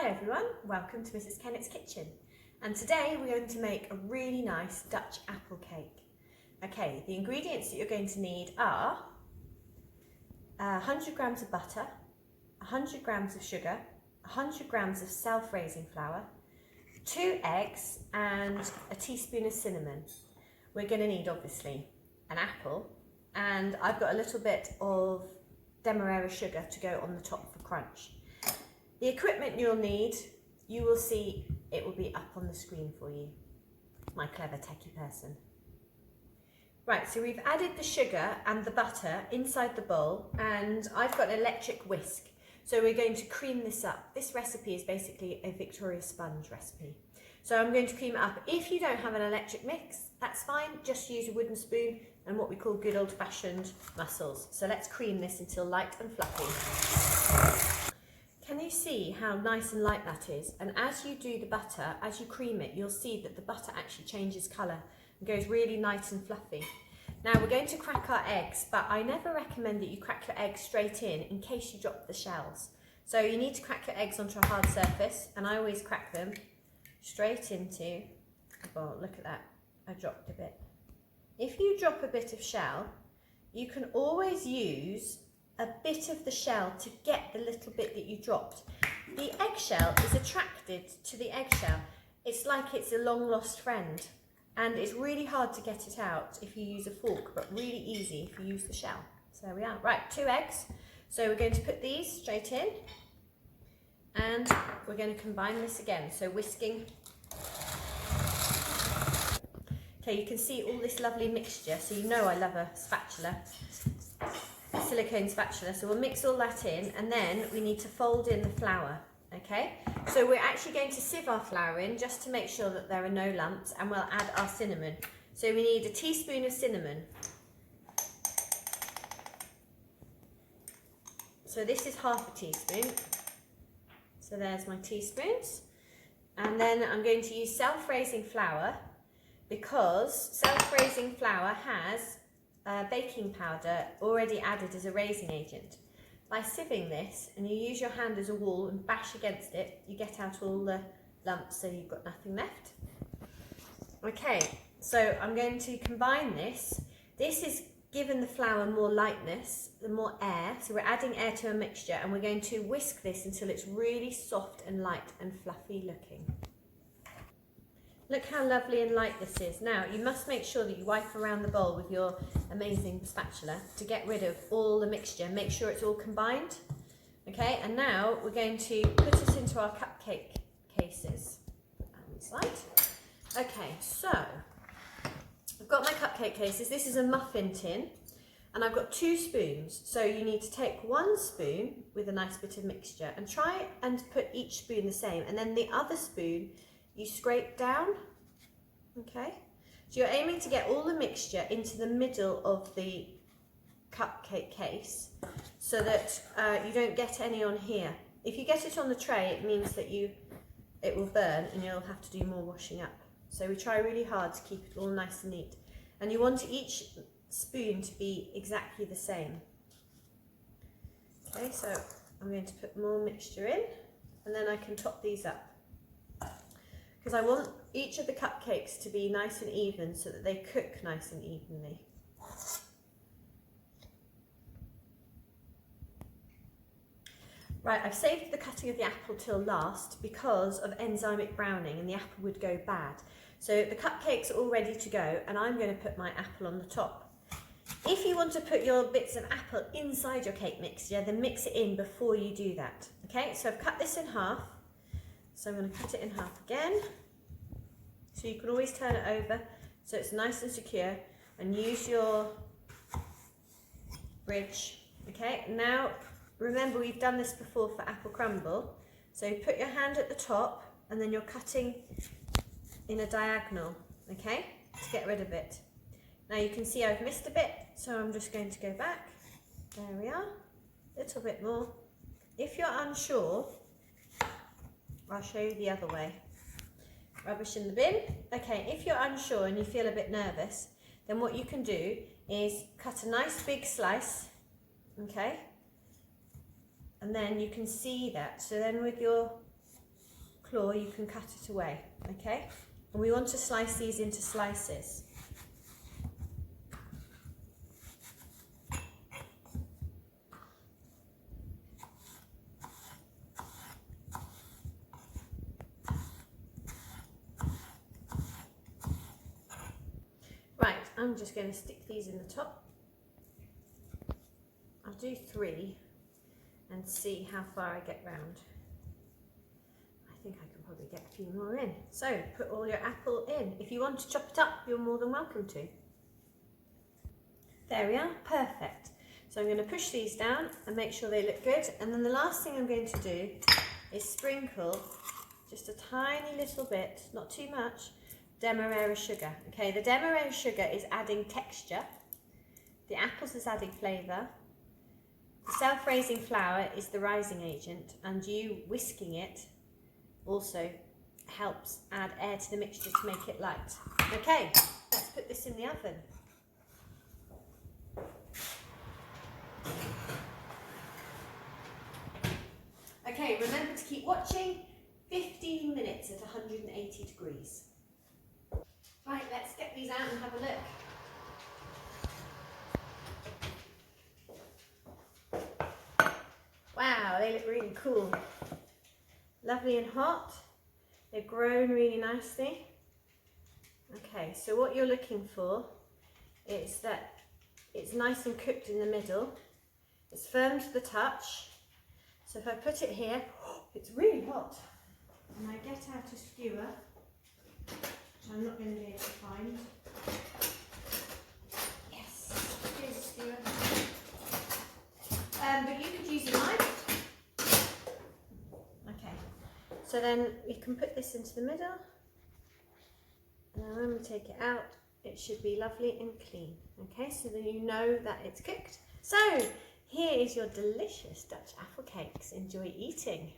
Hi everyone, welcome to Mrs. Kennett's Kitchen, and today we're going to make a really nice Dutch apple cake. Okay, the ingredients that you're going to need are 100 grams of butter, 100 grams of sugar, 100 grams of self-raising flour, 2 eggs and a teaspoon of cinnamon. We're going to need obviously an apple, and I've got a little bit of demerara sugar to go on the top for crunch. The equipment you'll need, you will see it will be up on the screen for you. My clever techie person. Right, so we've added the sugar and the butter inside the bowl, and I've got an electric whisk. So we're going to cream this up. This recipe is basically a Victoria sponge recipe. So I'm going to cream it up. If you don't have an electric mix, that's fine. Just use a wooden spoon and what we call good old-fashioned mussels. So let's cream this until light and fluffy. Can you see how nice and light that is? And as you do the butter, as you cream it, you'll see that the butter actually changes colour and goes really nice and fluffy. Now we're going to crack our eggs, but I never recommend that you crack your eggs straight in case you drop the shells. So you need to crack your eggs onto a hard surface, and I always crack them straight into, oh look at that, I dropped a bit. If you drop a bit of shell, you can always use a bit of the shell to get the little bit that you dropped. The eggshell is attracted to the eggshell. It's like it's a long lost friend, and it's really hard to get it out if you use a fork, but really easy if you use the shell. So there we are. Right, 2 eggs. So we're going to put these straight in, and we're going to combine this again. So whisking. Okay, you can see all this lovely mixture, so you know I love a spatula. Silicone spatula, so we'll mix all that in, and then we need to fold in the flour. Okay, so we're actually going to sieve our flour in just to make sure that there are no lumps, and we'll add our cinnamon. So we need a teaspoon of cinnamon. So this is half a teaspoon. So there's my teaspoons. And then I'm going to use self-raising flour, because self-raising flour has baking powder already added as a raising agent. By sieving this, and you use your hand as a wall and bash against it, you get out all the lumps, so you've got nothing left. Okay, so I'm going to combine this. This is giving the flour more lightness, the more air, so we're adding air to a mixture, and we're going to whisk this until it's really soft and light and fluffy looking. Look how lovely and light this is. Now, you must make sure that you wipe around the bowl with your amazing spatula to get rid of all the mixture. Make sure it's all combined. Okay, and now we're going to put it into our cupcake cases. Put that on the side. Okay, so I've got my cupcake cases. This is a muffin tin, and I've got 2 spoons. So you need to take 1 spoon with a nice bit of mixture and try and put each spoon the same, and then the other spoon you scrape down. Okay, so you're aiming to get all the mixture into the middle of the cupcake case so that you don't get any on here. If you get it on the tray, it means that it will burn and you'll have to do more washing up. So we try really hard to keep it all nice and neat, and you want each spoon to be exactly the same. Okay, so I'm going to put more mixture in, and then I can top these up, because I want each of the cupcakes to be nice and even so that they cook nice and evenly. Right, I've saved the cutting of the apple till last because of enzymic browning, and the apple would go bad. So the cupcakes are all ready to go, and I'm going to put my apple on the top. If you want to put your bits of apple inside your cake mixture, then mix it in before you do that. Okay, so I've cut this in half. So I'm going to cut it in half again. So you can always turn it over so it's nice and secure, and use your bridge. Okay, now remember we've done this before for apple crumble. So put your hand at the top, and then you're cutting in a diagonal, okay, to get rid of it. Now you can see I've missed a bit, so I'm just going to go back. There we are, a little bit more. If you're unsure, I'll show you the other way. Rubbish in the bin. Okay, if you're unsure and you feel a bit nervous, then what you can do is cut a nice big slice, okay, and then you can see that. So then with your floor, you can cut it away, okay? And we want to slice these into slices. Right, I'm just going to stick these in the top. I'll do 3 and see how far I get round. I think I can probably get a few more in. So put all your apple in. If you want to chop it up, you're more than welcome to. There we are, perfect. So I'm going to push these down and make sure they look good. And then the last thing I'm going to do is sprinkle just a tiny little bit, not too much, Demerara sugar. Okay, the Demerara sugar is adding texture. The apples is adding flavour. The self-raising flour is the rising agent, and you whisking it also helps add air to the mixture to make it light. Okay, let's put this in the oven. Okay, remember to keep watching. 15 minutes at 180 degrees. Right, let's get these out and have a look. Wow, they look really cool. Lovely and hot. They've grown really nicely. Okay, so what you're looking for is that it's nice and cooked in the middle. It's firm to the touch. So if I put it here, it's really hot. And I get out a skewer, which I'm not going to be able to find. Yes, here's a skewer. But you could use a knife. Okay, so then we can put this into the middle. And then when we take it out, it should be lovely and clean. Okay, so then you know that it's cooked. So here is your delicious Dutch apple cakes. Enjoy eating.